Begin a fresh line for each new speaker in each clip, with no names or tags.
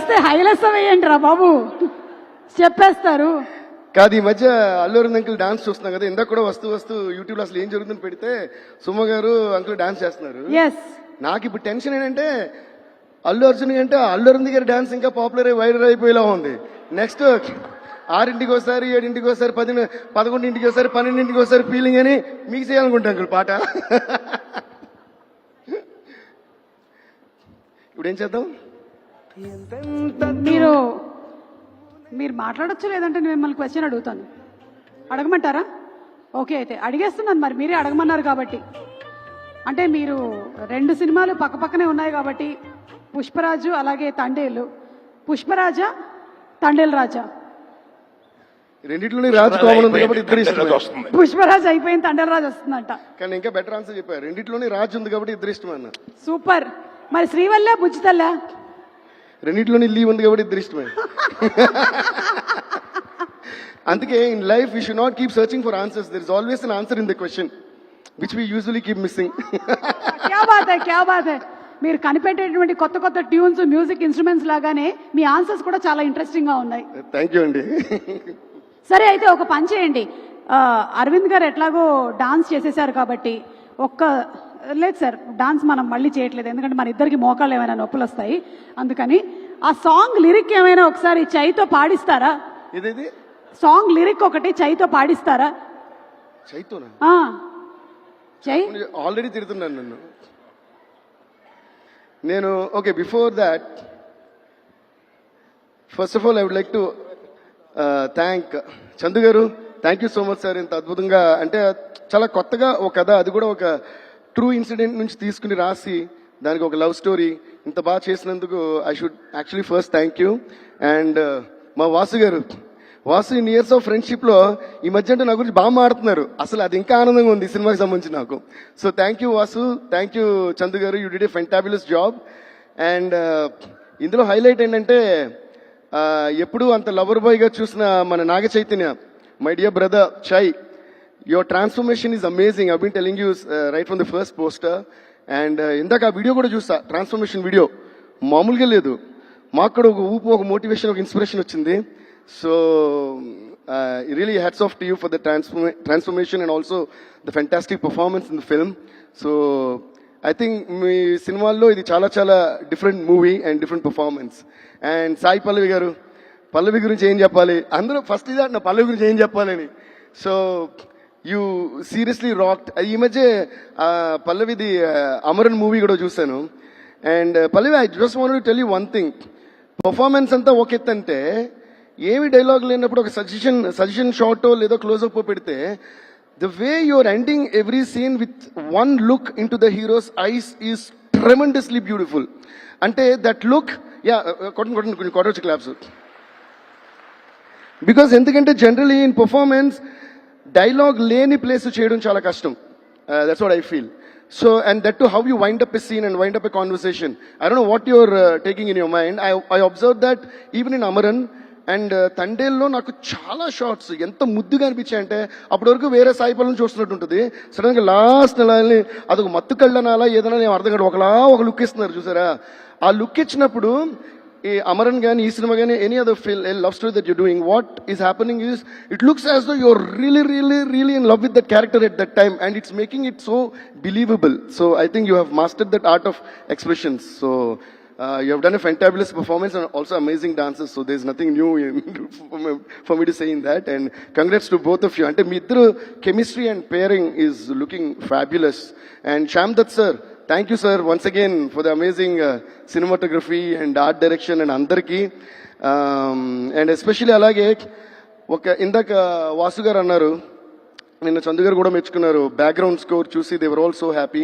వేస్తే హైలెస్ వేయండి రా బాబు, చెప్పేస్తారు.
కాదు, ఈ మధ్య అల్లు అరవింద్ అంకుల్ డాన్స్ చూస్తున్నాం కదా, ఇందాక కూడా వస్తూ యూట్యూబ్ లో అసలు ఏం జరుగుతుందని పెడితే సుమ గారు అంకుల్ డాన్స్ చేస్తున్నారు. నాకు ఇప్పుడు టెన్షన్ ఏంటంటే అల్లు అర్జున్ కంటే అల్లు అరవింద్ గారి డాన్స్ ఇంకా పాపులర్ వైరల్ అయిపోయేలా ఉంది. నెక్స్ట్ 6ంటికి ఒకసారి, 7ంటికి ఒకసారి, 11ంటికి ఒకసారి, 12ంటికి ఒకసారి ఫీలింగ్ అని మీకు చేయాలనుకుంటా అంకుల్ పాట. ఇప్పుడు ఏం చేద్దాం?
మీరు మాట్లాడొచ్చు, లేదంటే నేను మిమ్మల్ని క్వశ్చన్ అడుగుతాను. అడగమంటారా? ఓకే, అయితే అడిగేస్తున్నాను. మరి మీరే అడగమన్నారు కాబట్టి. అంటే మీరు 2 సినిమాలు పక్కపక్కనే ఉన్నాయి కాబట్టి, పుష్పరాజు అలాగే తండేలు. పుష్పరాజా, తండేలు రాజా?
రెండిట్లోనే రాజు కామన్ ఉంది కాబట్టి ఇద్దరు ఇష్టం.
పుష్పరాజు అయిపోయింది, తండేలు రాజు వస్తుందంట.
కానీ ఇంకా బెటర్ ఆన్సర్ చెప్పారు, రెండిట్లోనే రాజు ఉంది కాబట్టి ఇద్దరు ఇష్టం అన్న.
సూపర్. మరి శ్రీవల్ల బుజ్జితల్లా?
రెండిట్లోనే లీవ్ ఉంది కాబట్టి ఇద్దరు ఇష్టమే. అందుకే in life we should not keep searching for answers. There is always an answer in the question which we usually keep missing.
క్యా బాత్ హై. మీరు కనిపెట్టేటువంటి కొత్త కొత్త ట్యూన్స్, మ్యూజిక్ ఇన్స్ట్రుమెంట్స్ లాగానే మీ ఆన్సర్స్ కూడా చాలా ఇంట్రెస్టింగ్ గా ఉన్నాయి.
థ్యాంక్ యూ అండి.
సరే, అయితే ఒక పని చేయండి. అరవింద్ గారు ఎట్లాగో డాన్స్ చేసేసారు కాబట్టి లేదు సార్, డాన్స్ మనం మళ్ళీ చేయట్లేదు, ఎందుకంటే మన ఇద్దరికి మోకాళ్ళు ఏమైనా నొప్పులు వస్తాయి. అందుకని ఆ సాంగ్ లిరిక్ ఏమైనా ఒకసారి చైతో పాడిస్తారా?
ఇదేది
సాంగ్ లిరిక్ ఒకటి చైతో పాడిస్తారా?
చైతోనా?
చై
ఆల్రెడీ తిడుతున్నాను నన్ను నేను. Okay, before that first of all I would like to thank Chandu garu. Thank you so much sir. ఇంత అద్భుతంగా, అంటే చాలా కొత్తగా ఒక కథ, అది కూడా ఒక ట్రూ ఇన్సిడెంట్ నుంచి తీసుకుని రాసి దానికి ఒక లవ్ స్టోరీ ఇంత బాగా చేసినందుకు I should actually first thank you. And మా వాసు గారు, Vasu in years of friendship లో ఈ మధ్య అంటే నా గురించి బాగా మాడుతున్నారు. అసలు అది ఇంకా ఆనందంగా ఉంది ఈ సినిమాకి సంబంధించి నాకు. So thank you Vasu, thank you Chandu garu, you did a fantabulous job. And ఇందులో హైలైట్ ఏంటంటే ఎప్పుడు అంత లవర్ బాయ్ గా చూసిన మన Naga Chaitanya, my dear brother Chay, your transformation is amazing. I been telling you right from the first poster. And ఇందాక ఆ video కూడా చూసా, ట్రాన్స్ఫర్మేషన్ వీడియో మామూలుగా లేదు. మాకు కూడా ఒక ఊపు, ఒక మోటివేషన్, ఒక ఇన్స్పిరేషన్ వచ్చింది. So really hats off to you for the transformation and also the fantastic performance in the film. So I think మీ సినిమాల్లో ఇది చాలా చాలా different movie and different performance. And Sai Pallavi garu, Pallavi గురించి ఏం చెప్పాలి, అందరూ ఫస్ట్ ఇదే అంటున్నా పల్లవి గురించి ఏం చెప్పాలని. So you seriously rocked. ఈ మధ్య పల్లవిది అమరన్ మూవీ కూడా చూశాను. And Pallavi, I just want to tell you one thing. Performance అంతా ఒక ఎత్తు అంటే, ఏమి డైలాగ్ లేనప్పుడు ఒక సజెషన్ షార్టో లేదో క్లోజప్ పెడితే, the way you're ending every scene with one look into the hero's eyes is tremendously beautiful. Ante that look, yeah, కొట్టొచ్చు claps. Because ఎందుకంటే generally in performance dialogue లేని place చేయడం చాలా కష్టం. That's what I feel. So, and that too, how you wind up a scene and wind up a conversation. I don't know what you're taking in your mind. I observed that even in Amaran and తండేల్లో నాకు చాలా shorts ఎంత ముద్దుగా అనిపించాయంటే, అప్పటి వరకు వేరే సాయిపల్ని చూస్తున్నట్టు ఉంటుంది, సడన్గా లాస్ట్ నెలని అదొక మత్తు కళ్ళనాలా ఏదైనా నేను అర్థం కాదు, ఒక లుక్ ఇస్తున్నారు చూసారా. ఆ లుక్ ఇచ్చినప్పుడు ఈ అమరన్ కానీ ఈ సినిమా కానీ any other love story that you're doing, what is happening is it looks as though you're really in love with that character at that time and it's making it so believable. So I think you have mastered that art of expressions. So you have done a fantabulous performance and also amazing dances, so there's nothing new for me to say in that. And congrats to both of you. Ante మీ ఇద్దరు chemistry and pairing is looking fabulous. And Shyam Dutt sir, thank you sir once again for the amazing cinematography and art direction and andarki. And especially alage oka indaka Vasu garu annaru, నిన్న చందు గారు కూడా మెచ్చుకున్నారు, background score చూసి they were all so happy.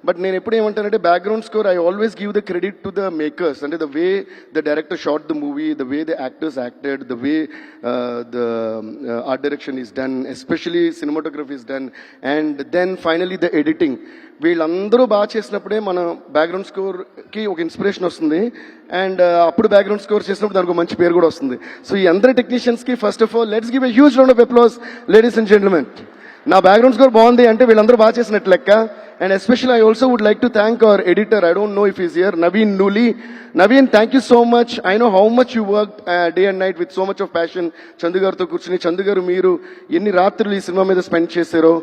But నేను ఎప్పుడు ఏమంటానంటే, background score I always give the credit to the makers. అంటే the way the director shot the movie, the way the actors acted, the way the art direction is done, especially cinematography is done, and then finally the editing. వీళ్ళందరూ బాగా చేసినప్పుడే మన background స్కోర్కి ఒక inspiration వస్తుంది. And అప్పుడు background score చేసినప్పుడు దానికి ఒక మంచి పేరు కూడా వస్తుంది. సో ఈ అందరి టెక్నీషియన్స్కి first of all let's give a huge round of applause, ladies and gentlemen. నా బ్యాక్గ్రౌండ్ స్కోర్ బాగుంది అంటే వీళ్ళందరూ బాగా చేసినట్టు లెక్క. And especially I also would like to thank our editor, I don't know if is here, Naveen Nooli. Naveen, thank you so much. I know how much you work day and night with so much of passion. Chandu గారితో కూర్చుని, చందు గారు మీరు ఎన్ని రాత్రులు ఈ cinema మీద spend చేశారో,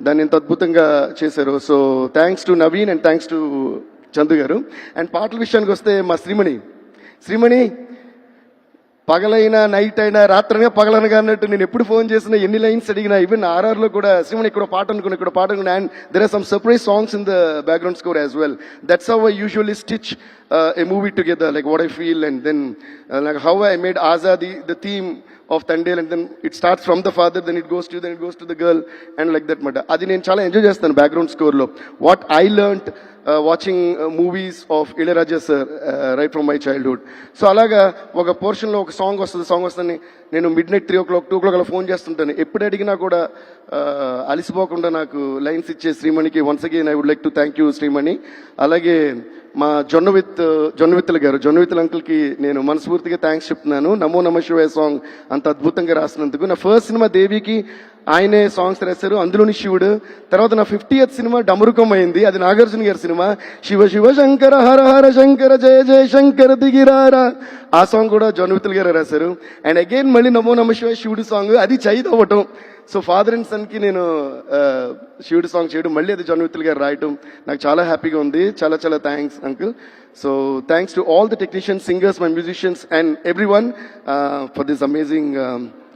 దాన్ని ఎంత అద్భుతంగా చేశారో. So thanks to Naveen and thanks to Chandu గారు. అండ్ పాటల విషయానికి వస్తే మా శ్రీమణి పగలైనా నైట్ అయినా రాత్రైనా పగలనగా అన్నట్టు నేను ఎప్పుడు ఫోన్ చేసినా, ఎన్ని లైన్స్ అడిగినా, ఈవెన్ ఆర్ఆర్ లో కూడా శ్రీమణి ఇక్కడ పాట అనుకున్నా, and there are some surprise songs in the background score as well. That's how I usually stitch a movie together, like what I feel, and then like how I made Azadi the theme of Tandel, and then it starts from the father, then it goes to the girl, and like that mata adi nenu chaala enjoy chestanu background score lo. What I learnt watching movies of Ilayaraja sir right from my childhood. So అలాగా ఒక portion లో ఒక song వస్తుంది, నేను mid night 3 o'clock 2 o'clock అలా phone చేస్తుంటాను. ఎప్పుడు అడిగినా కూడా అలిసిపోకుండా నాకు లైన్స్ ఇచ్చే శ్రీమణికి once again I would like to thank you Srimani. అలాగే మా జొన్నవిత్తుల అంకుల్ కి నేను మనస్ఫూర్తిగా థ్యాంక్స్ చెప్తున్నాను. నమో నమ శివాయ సాంగ్ అంత అద్భుతంగా రాసినందుకు. నా ఫస్ట్ సినిమా దేవికి ఆయనే సాంగ్స్ రాశారు, అందులోని శివుడు. తర్వాత నా 50th సినిమా డమరుకం అయింది, అది నాగార్జున గారి సినిమా. శివ శివ శంకర హర హర శంకర జయ జయ శంకర దిగిరారా, ఆ సాంగ్ కూడా జొన్నవిత్తుల గారు రాశారు. అండ్ అగైన్ మళ్ళీ నమో నమ శివాయ శివుడు సాంగ్, అది చైత్ అవ్వటం. సో ఫాదర్ అండ్ సన్ కి నేను శివుడు సాంగ్ చేయడం, మళ్ళీ అది జొన్నవిత్తుల గారు రాయటం నాకు చాలా హ్యాపీగా ఉంది. చాలా చాలా thanks uncle. So thanks to all the technicians, singers, my musicians and everyone for this amazing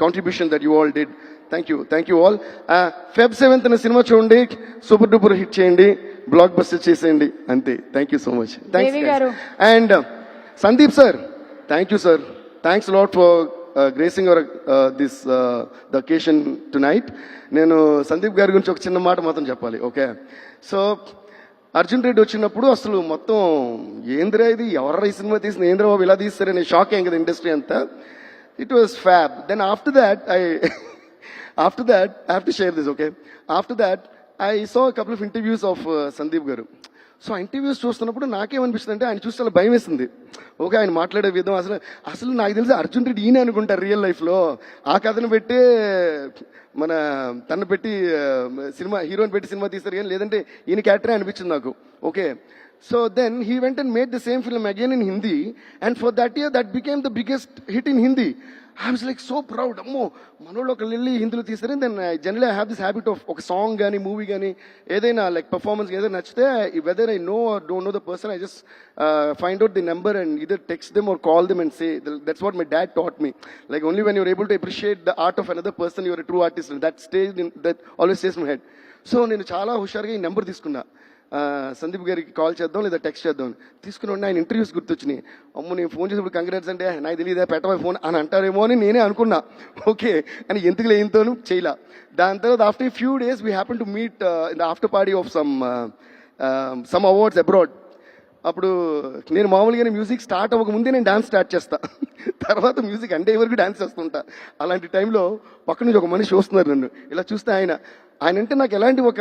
contribution that you all did. Thank you all. Feb 7th అనే సినిమా చూడండి, సూపర్ డూపర్ హిట్ చేయండి, బ్లాక్ బస్టర్ చేసేయండి, అంతే. Thank you so much. And Sandeep sir, thank you sir, thanks lot for gracing our this the occasion tonight. నేను సందీప్ గారి గురించి ఒక చిన్న మాట మాత్రం చెప్పాలి. ఓకే, సో అర్జున్ రెడ్డి వచ్చినప్పుడు అసలు మొత్తం ఏంద్రా ఇది, ఎవర్రా ఈ సినిమా తీసిన, ఏంద్రా బాబు ఇలా తీస్తారని షాక్ అయ్యాం కదా ఇండస్ట్రీ అంతా. It was fab. Then after that, I have to share this, okay? After that, I saw a couple of interviews of Sandeep garu. So ఆ ఇంటర్వ్యూస్ చూస్తున్నప్పుడు నాకేమనిపిస్తుంది అంటే, ఆయన చూస్తే చాలా భయం వేసింది. ఓకే, ఆయన మాట్లాడే విధం అసలు నాకు తెలిసి అర్జున్ రెడ్డి ఈయన అనుకుంటారు రియల్ లైఫ్లో. ఆ కథను పెట్టి తను పెట్టి సినిమా హీరోని పెట్టి సినిమా తీస్తారు, కానీ లేదంటే ఈయన క్యారెక్టరే అనిపించింది నాకు. Okay, so then he went and made the same film again in Hindi, and for that year that became the biggest hit in Hindi. I was like so proud. Ammo manolo kalli Hindi lo teesare. Then generally I have this habit of oka song gaani movie gaani edaina like performance edaina nachte, whether I know or don't know the person, I just find out the number and either text them or call them and say. That's what my dad taught me. Like only when you're able to appreciate the art of another person, you're a true artist. And that always stays in my head. So నేను చాలా హుషారుగా ఈ number తీసుకున్నా. సందీప్ గారికి call చేద్దాం లేదా text చేద్దాం తీసుకుని ఉండి ఆయన ఇంటర్వ్యూస్ గుర్తొచ్చినాయి. అమ్మ నేను ఫోన్ చేసినప్పుడు కంగ్రాట్స్ అంటే నాకు తెలియదా పెట్టవా ఫోన్ అని అంటారేమో అని నేనే అనుకున్నా. ఓకే అని ఎందుకు లేనితోనూ చేయలా. దాని తర్వాత after few days we happen to meet in the after party of some awards abroad. అప్పుడు నేను మామూలుగానే మ్యూజిక్ స్టార్ట్ అవ్వకముందే నేను డాన్స్ స్టార్ట్ చేస్తా, తర్వాత మ్యూజిక్ అంటే వరకు డాన్స్ చేస్తుంటా. అలాంటి టైంలో పక్క నుంచి ఒక మనిషి చూస్తున్నారు నన్ను. ఇలా చూస్తే ఆయన అంటే నాకు ఎలాంటి ఒక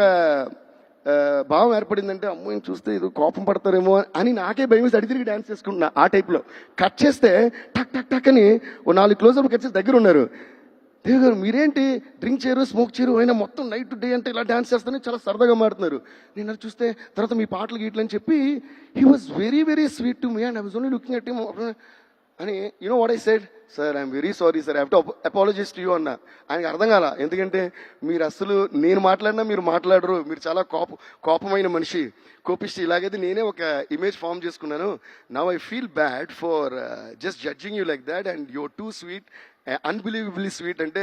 భావం ఏర్పడిందంటే, అమ్మో నేను చూస్తే ఇది కోపం పడతారేమో అని నాకే భయం వేసి అడి తిరిగి డాన్స్ చేసుకుంటున్నా. ఆ టైప్లో కట్ చేస్తే టక్ టక్ టక్ అని ఓ 4 క్లోజప్ కట్ చేసి దగ్గర ఉన్నారు. దేవి గారు మీరేంటి డ్రింక్ చేయరు, స్మోక్ చేయరు, అయినా మొత్తం నైట్ డే అంటే ఇలా డాన్స్ చేస్తానే చాలా సరదాగా మారుతున్నారు. నేను అది చూస్తే తర్వాత మీ పాటలు గీట్లు అని చెప్పి he was very very sweet to me and I was only looking at him అని. You know what I said, sir I'm very sorry sir, I have to apologise to you అన్న. ఆయనకు అర్థం కాల, ఎందుకంటే మీరు అసలు నేను మాట్లాడినా మీరు మాట్లాడరు, మీరు చాలా కోపమైన మనిషి, కోపిష్టి. ఇలాగైతే నేనే ఒక ఇమేజ్ ఫామ్ చేసుకున్నాను. Now I feel bad for just judging you like that and your two sweet, unbelievably sweet అంటే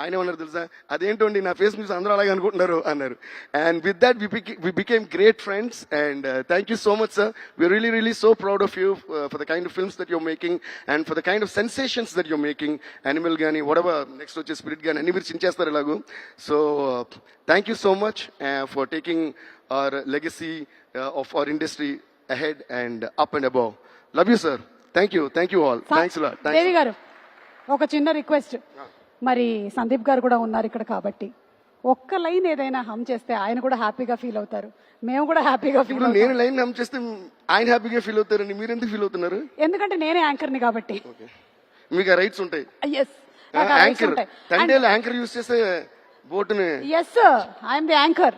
ఆయన ఏమన్నారు తెలుసా, అదేంటండి నా ఫేస్ మ్యూస్ అందరూ అలాగే అనుకుంటున్నారు అన్నారు. And with that we became great friends and thank you so much sir. We're really really so proud of you for the kind of films that your making and for the kind of sensations that your making. Animal కానీ whatever next వచ్చే Spirit కానీ అన్ని మీరు చించేస్తారు ఇలాగూ. So thank you so much for taking our legacy of our industry ahead and up and above. Love you sir. Thank you all. Thanks lot.
Devi garu ఒక చిన్న request, మరి సందీప్ గారు కూడా ఉన్నారు ఇక్కడ కాబట్టి ఒక్క లైన్ ఏదైనా హమ్ చేస్తే ఆయన కూడా హ్యాపీగా ఫీల్ అవుతారు, మేము కూడా హ్యాపీగా ఫీల్ అవుతాం.
నేను లైన్ హమ్ చేస్తే ఆయన హ్యాపీగా ఫీల్ అవుతారండి, మీరు ఎందుకు ఫీల్ అవుతున్నారు?
ఎందుకంటే నేనే యాంకర్ని కాబట్టి
మీకు రైట్స్ ఉంటాయి.
Yes,
anchor Thandel anchor use చేస్తే బోటుని
yes I'm the anchor.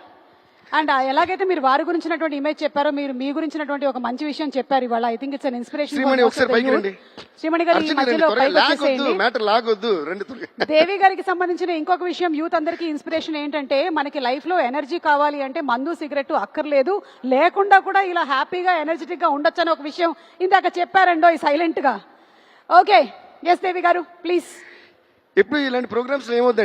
And ఎలాగైతే మీరు వారి గురించినటువంటి ఇమేజ్ చెప్పారో, మీరు మీ గురించినటువంటి ఒక మంచి విషయం చెప్పారు ఇవాళ. I think it's an inspiration.
Shreemani ఒకసారి పైకి రండి.
శ్రీమణి గారు ఈ మధ్యలో పైకి వచ్చేసేయండి.
మ్యాటర్ లాగొద్దు, రెండు
దేవి గారికి సంబంధించిన ఇంకొక విషయం, యూత్ అందరికీ ఇన్స్పిరేషన్ ఏంటంటే, మనకి లైఫ్ లో ఎనర్జీ కావాలి అంటే మందు సిగరెట్ అక్కర్లేదు, లేకుండా కూడా ఇలా హ్యాపీగా ఎనర్జెటిక్ గా ఉండొచ్చు అని ఒక విషయం ఇందాక చెప్పారండో సైలెంట్ గా. ఓకే, ఎస్ దేవి గారు ప్లీజ్.
ఎప్పుడు ఇలాంటి ప్రోగ్రామ్స్ ఏమవుతాయి